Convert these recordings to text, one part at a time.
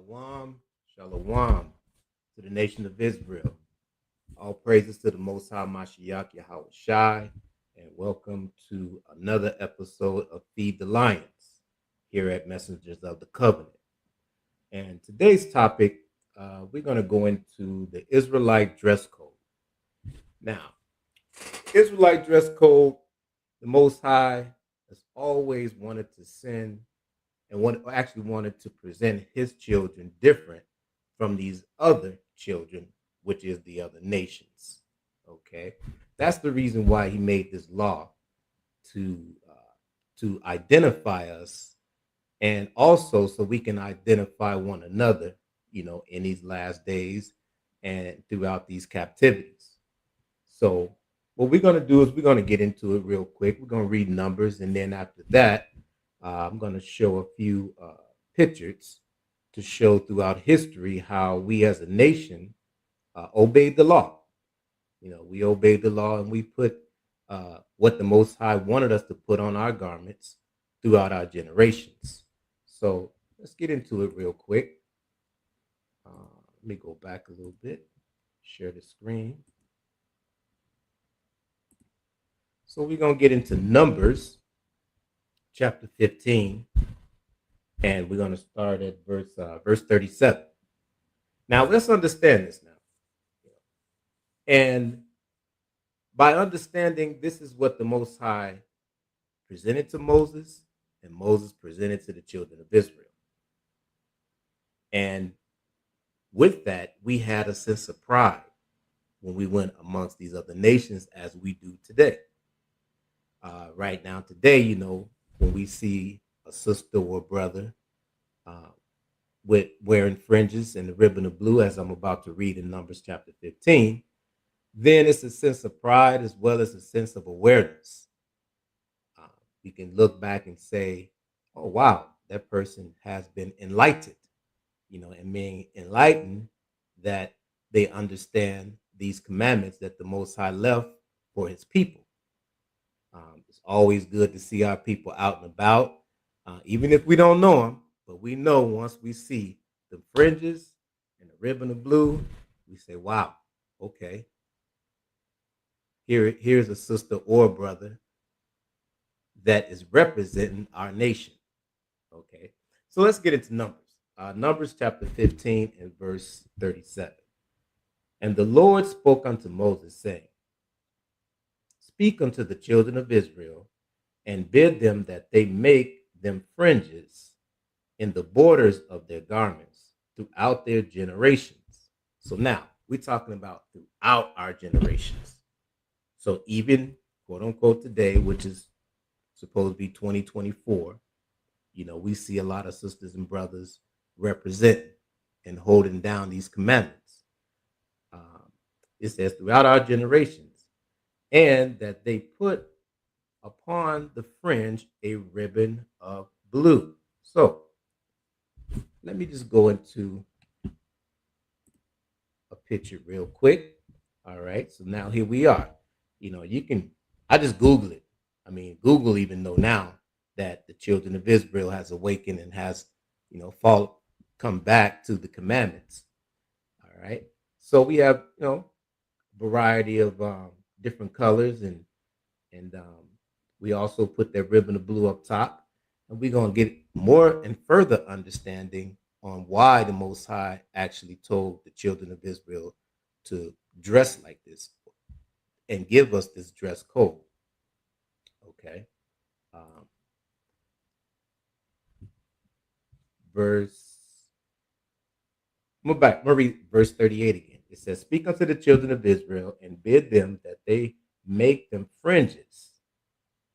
Shalom, shalom to the nation of Israel. All praises to the Most High Mashiach Yahweh Shai, and welcome to another episode of Feed the Lions here at Messengers of the Covenant. And today's topic, we're going to go into the Israelite dress code. Now, Israelite dress code, the Most High has always wanted to send and wanted to present his children different from these other children, which is the other nations. Okay, that's the reason why he made this law to identify us, and also so we can identify one another, in these last days and throughout these captivities. So what we're going to do is we're going to get into it real quick. We're going to read numbers, and then after that, I'm going to show a few pictures to show throughout history how we as a nation obeyed the law. We obeyed the law, and we put what the Most High wanted us to put on our garments throughout our generations. So let's get into it real quick. Let me go back a little bit, share the screen. So we're going to get into Numbers chapter 15, and we're going to start at verse 37. Now, let's understand this now. And by understanding, this is what the Most High presented to Moses, and Moses presented to the children of Israel. And with that, we had a sense of pride when we went amongst these other nations, as we do today. Right now, today, when we see a sister or brother with wearing fringes and the ribbon of blue, as I'm about to read in Numbers chapter 15, then it's a sense of pride as well as a sense of awareness. We can look back and say, oh, wow, that person has been enlightened, and being enlightened that they understand these commandments that the Most High left for his people. It's always good to see our people out and about, even if we don't know them, but we know once we see the fringes and the ribbon of blue, we say, wow, okay. Here's a sister or brother that is representing our nation. Okay, so let's get into Numbers. Numbers chapter 15 and verse 37. And the Lord spoke unto Moses, saying, Speak unto the children of Israel, and bid them that they make them fringes in the borders of their garments throughout their generations. So now we're talking about throughout our generations. So even, quote unquote, today, which is supposed to be 2024, we see a lot of sisters and brothers representing and holding down these commandments. It says throughout our generations, and that they put upon the fringe a ribbon of blue. So let me just go into a picture real quick. All right, so now here we are. I just Google it. I mean, Google even know now that the children of Israel has awakened and has, come back to the commandments. All right, so we have, variety of different colors, and we also put that ribbon of blue up top, and we're going to get more and further understanding on why the Most High actually told the children of Israel to dress like this and give us this dress code. Okay. I'm going to read verse 38 again. It says, Speak unto the children of Israel, and bid them that they make them fringes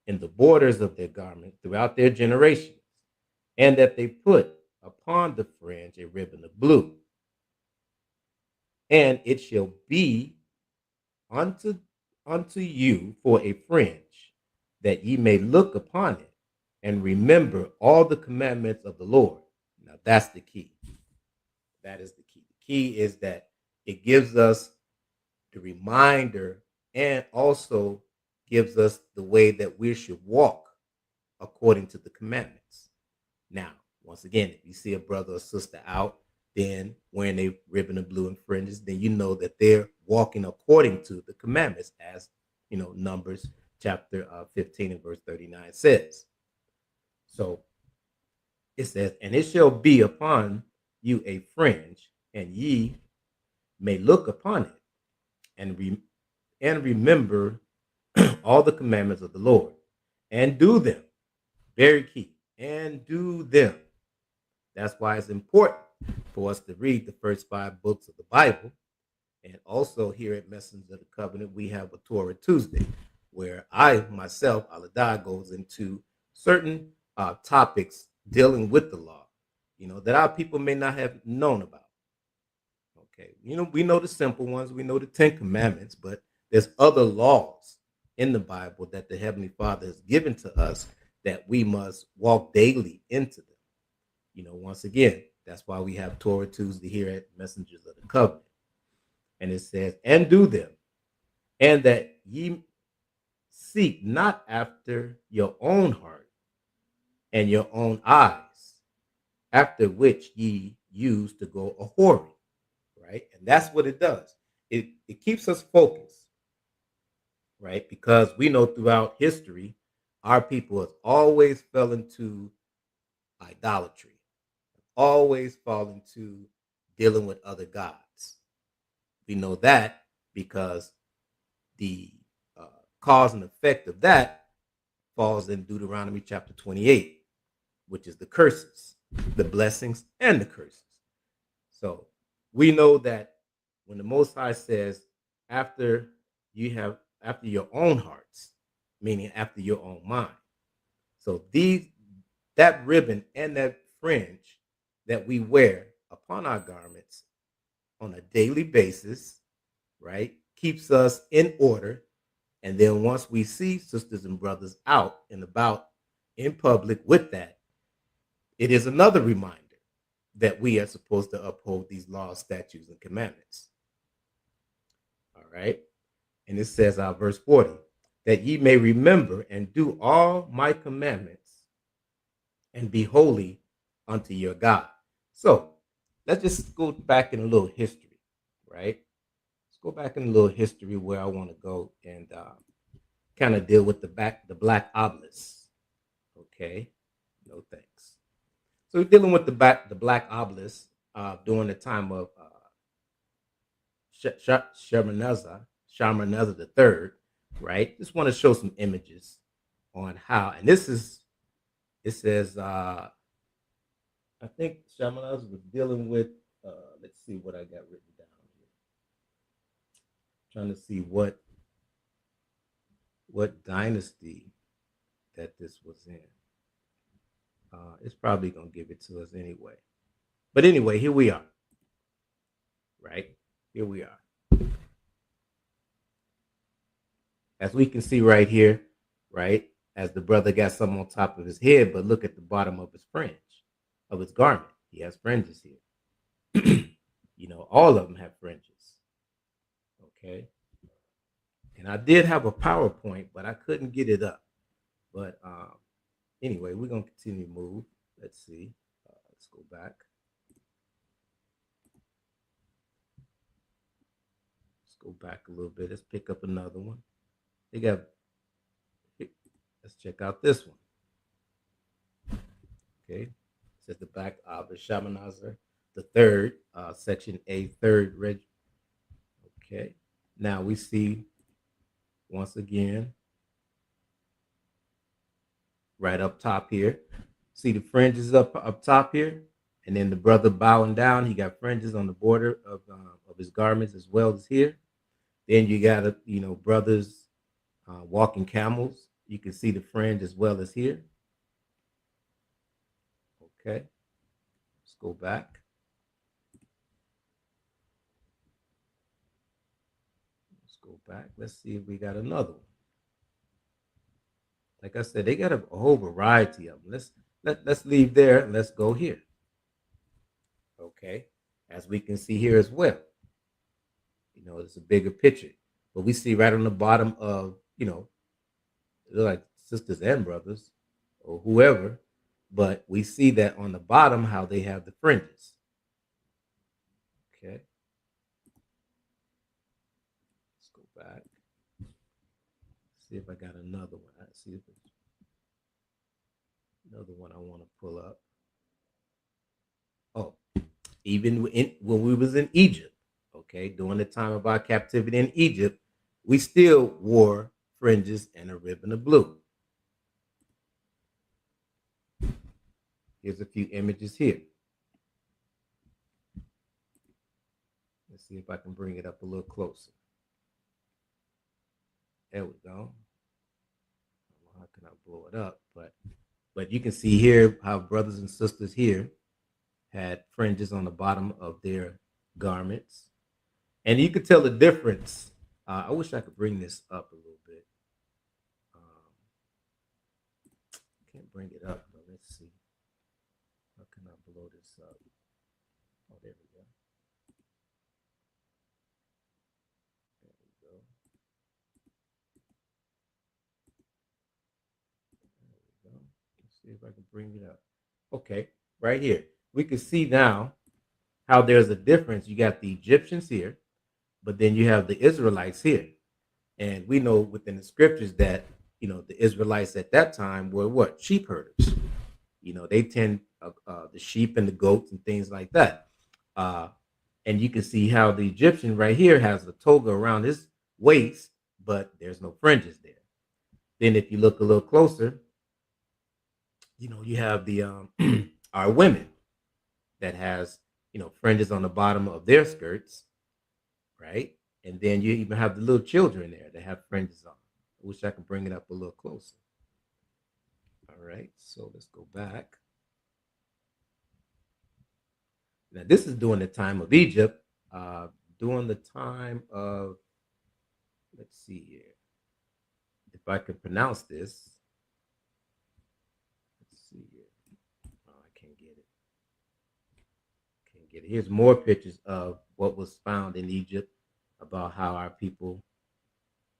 in the borders of their garment throughout their generations, and that they put upon the fringe a ribbon of blue. And it shall be unto you for a fringe, that ye may look upon it and remember all the commandments of the Lord. Now that's the key. That is the key. The key is that it gives us the reminder, and also gives us the way that we should walk according to the commandments. Now, once again, if you see a brother or sister out then wearing a ribbon of blue and fringes, then you know that they're walking according to the commandments, as Numbers chapter 15 and verse 39 says. So it says, and it shall be upon you a fringe, and ye may look upon it, and remember all the commandments of the Lord, and do them. Very key. And do them. That's why it's important for us to read the first 5 books of the Bible. And also here at Messengers of the Covenant, we have a Torah Tuesday, where I myself, Aladai, goes into certain topics dealing with the law, that our people may not have known about. Okay, we know the simple ones, we know the 10 Commandments, but there's other laws in the Bible that the Heavenly Father has given to us that we must walk daily into them. Once again, that's why we have Torah Tuesday here at Messengers of the Covenant. And it says, and do them, and that ye seek not after your own heart and your own eyes, after which ye use to go a whoring. Right? And that's what it does. It keeps us focused, right? Because we know throughout history, our people has always fell into idolatry, always fall into dealing with other gods. We know that because the cause and effect of that falls in Deuteronomy chapter 28, which is the curses, the blessings, and the curses. So we know that when the Most High says, after your own hearts, meaning after your own mind. So that ribbon and that fringe that we wear upon our garments on a daily basis, right, keeps us in order. And then once we see sisters and brothers out and about in public with that, it is another reminder that we are supposed to uphold these laws, statutes, and commandments. All right. And it says, verse 40, that ye may remember and do all my commandments and be holy unto your God. So let's just go back in a little history, right? Let's go back in a little history where I want to go and kind of deal with the black obelisk. Okay. No thanks. So we're dealing with the black obelisk during the time of Shalmaneser the third, right? Just want to show some images on how, and it says, I think Shalmaneser was dealing with, let's see what I got written down here. Trying to see what dynasty that this was in. It's probably going to give it to us anyway. But anyway, here we are, right? Here we are. As we can see right here, right, as the brother got something on top of his head, but look at the bottom of his fringe, of his garment. He has fringes here. All of them have fringes. Okay. And I did have a PowerPoint, but I couldn't get it up. But anyway, we're going to continue to move. Let's see. Let's go back. Let's go back a little bit. Let's pick up another one. Let's check out this one. Okay. It says the Black of Shalmaneser the third, section A, third reg. Okay. Now we see once again right up top here. See the fringes up top here, and then the brother bowing down. He got fringes on the border of his garments as well as here. Then you got brothers walking camels. You can see the fringe as well as here. Okay, let's go back. Let's go back. Let's see if we got another one. Like I said, they got a whole variety of them. Let's leave there and let's go here. Okay, as we can see here as well. It's a bigger picture, but we see right on the bottom of like sisters and brothers or whoever, but we see that on the bottom how they have the fringes. see if I got another one. I see if it's another one I want to pull up. Oh, when we was in Egypt, okay, during the time of our captivity in Egypt, we still wore fringes and a ribbon of blue. Here's a few images here. Let's see if I can bring it up a little closer. There we go. How can I blow it up? But you can see here how brothers and sisters here had fringes on the bottom of their garments, and you could tell the difference. I wish I could bring this up a little bit. Can't bring it up, but let's see. How can I blow this up? Oh, there we go. There we go. There we go. Let's see if I can bring it up. Okay, right here. We can see now how there's a difference. You got the Egyptians here, but then you have the Israelites here. And we know within the scriptures that, the Israelites at that time were what? Sheep herders. They tend the sheep and the goats and things like that. And you can see how the Egyptian right here has a toga around his waist, but there's no fringes there. Then if you look a little closer, you have the our women that has fringes on the bottom of their skirts, right? And then you even have the little children there that have fringes on. I wish I could bring it up a little closer. All right, so let's go back. Now, this is during the time of Egypt, during the time of, let's see here, if I can pronounce this. Let's see here. Oh, I can't get it. Can't get it. Here's more pictures of what was found in Egypt about how our people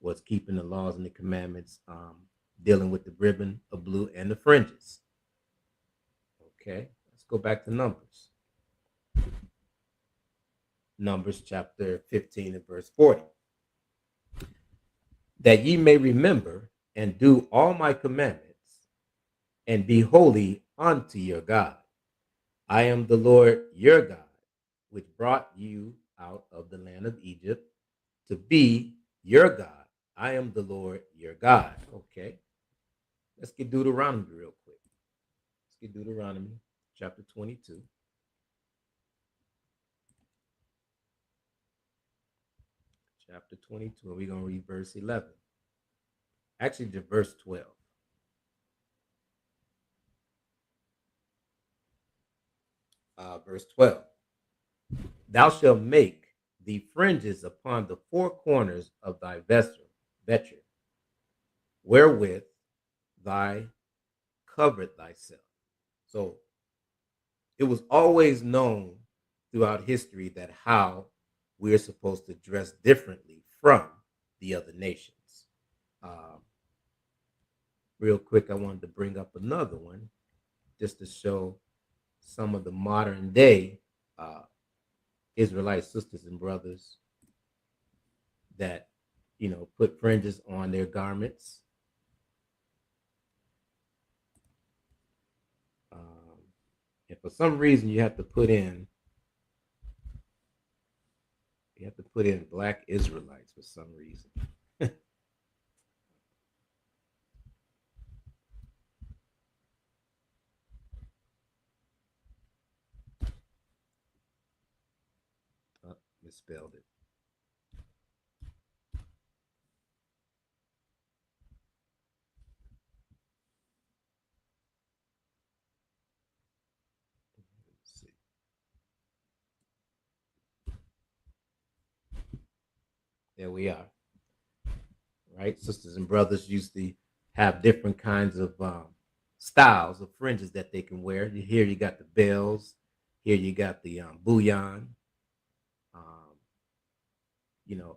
was keeping the laws and the commandments, dealing with the ribbon of blue and the fringes. Okay, let's go back to Numbers. Numbers chapter 15 and verse 40. That ye may remember and do all my commandments and be holy unto your God. I am the Lord your God, which brought you out of the land of Egypt to be your God. I am the Lord your God. Okay. Let's get Deuteronomy real quick. Let's get Deuteronomy chapter 22. Chapter 22, and we're going to read verse 11. Actually, just verse 12. Verse 12. Thou shalt make the fringes upon the four corners of thy vesture, wherewith thy covered thyself. So it was always known throughout history that how we're supposed to dress differently from the other nations. Real quick, I wanted to bring up another one just to show some of the modern day Israelite sisters and brothers that put fringes on their garments. And for some reason, you have to put in black Israelites for some reason. Misspelled it. Let's see. There we are. Right? Sisters and brothers used to have different kinds of styles of fringes that they can wear. Here you got the bells. Here you got the bouillon.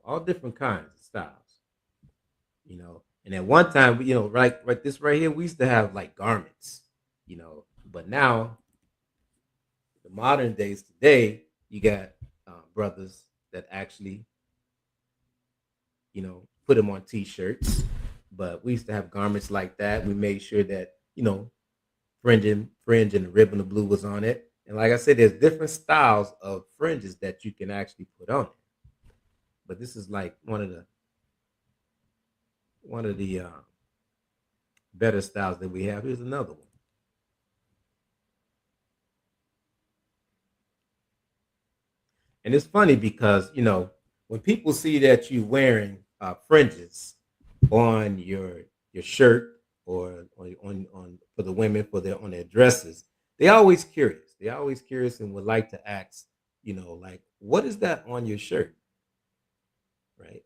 All different kinds of styles. And at one time, right this right here, we used to have like garments, but now the modern days today, you got brothers that actually, put them on t-shirts, But we used to have garments like that. We made sure that, fringe and the ribbon of blue was on it. And like I said, there's different styles of fringes that you can actually put on it. But this is like one of the better styles that we have. Here's another one. And it's funny because, when people see that you wearing fringes on your shirt or on for the women for their on their dresses, they always curious. They always curious and would like to ask, like, what is that on your shirt, right?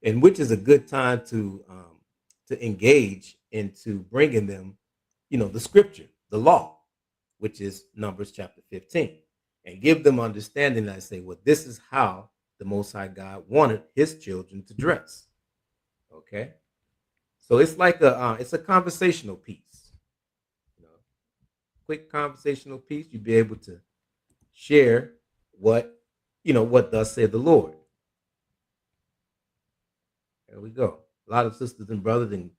And which is a good time to engage into bringing them, the scripture, the law, which is Numbers chapter 15, and give them understanding. I say, well, this is how the Most High God wanted His children to dress. Okay, so it's like it's a conversational piece, you know, quick conversational piece. You'd be able to share what thus said the Lord. There we go. A lot of sisters and brothers and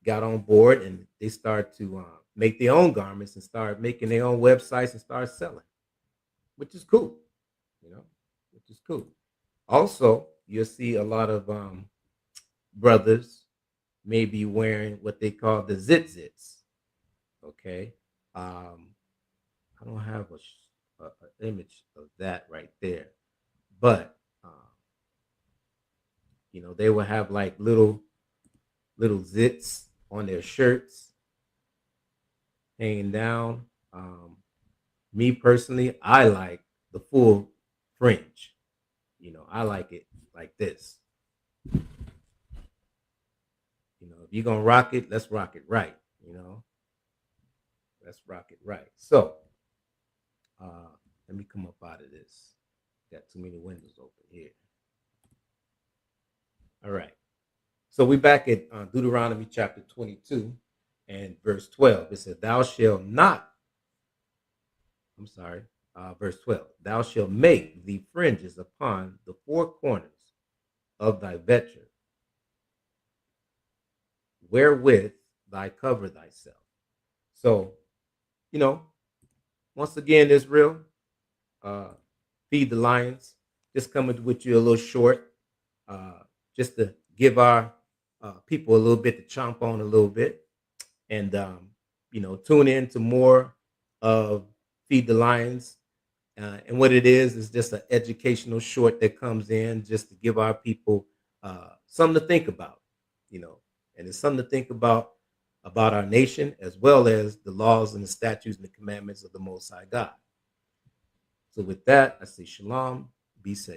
got on board and they start to make their own garments and start making their own websites and start selling, which is cool, you know, which is cool. Also, you'll see a lot of brothers maybe wearing what they call the zits. Okay. Um, I don't have a image of that right there, but they will have like little zits on their shirts hanging down. Me personally, I like the full fringe. I like it like this. If you're gonna rock it, let's rock it right. Let's rock it right. So, let me come up out of this. Got too many windows open here. All right. So we back at Deuteronomy chapter 22 and verse 12. It says, "Thou shalt not." I'm sorry. Verse 12. "Thou shalt make the fringes upon the four corners of thy vesture, wherewith thy cover thyself." So, you know, once again, Israel, uh, feed the lions. Just coming with you a little short, just to give our people a little bit to chomp on a little bit, and tune in to more of Feed the Lions. And what it is just an educational short that comes in just to give our people something to think about, and it's something to think about our nation as well as the laws and the statutes and the commandments of the Most High God. So with that, I say shalom, be safe.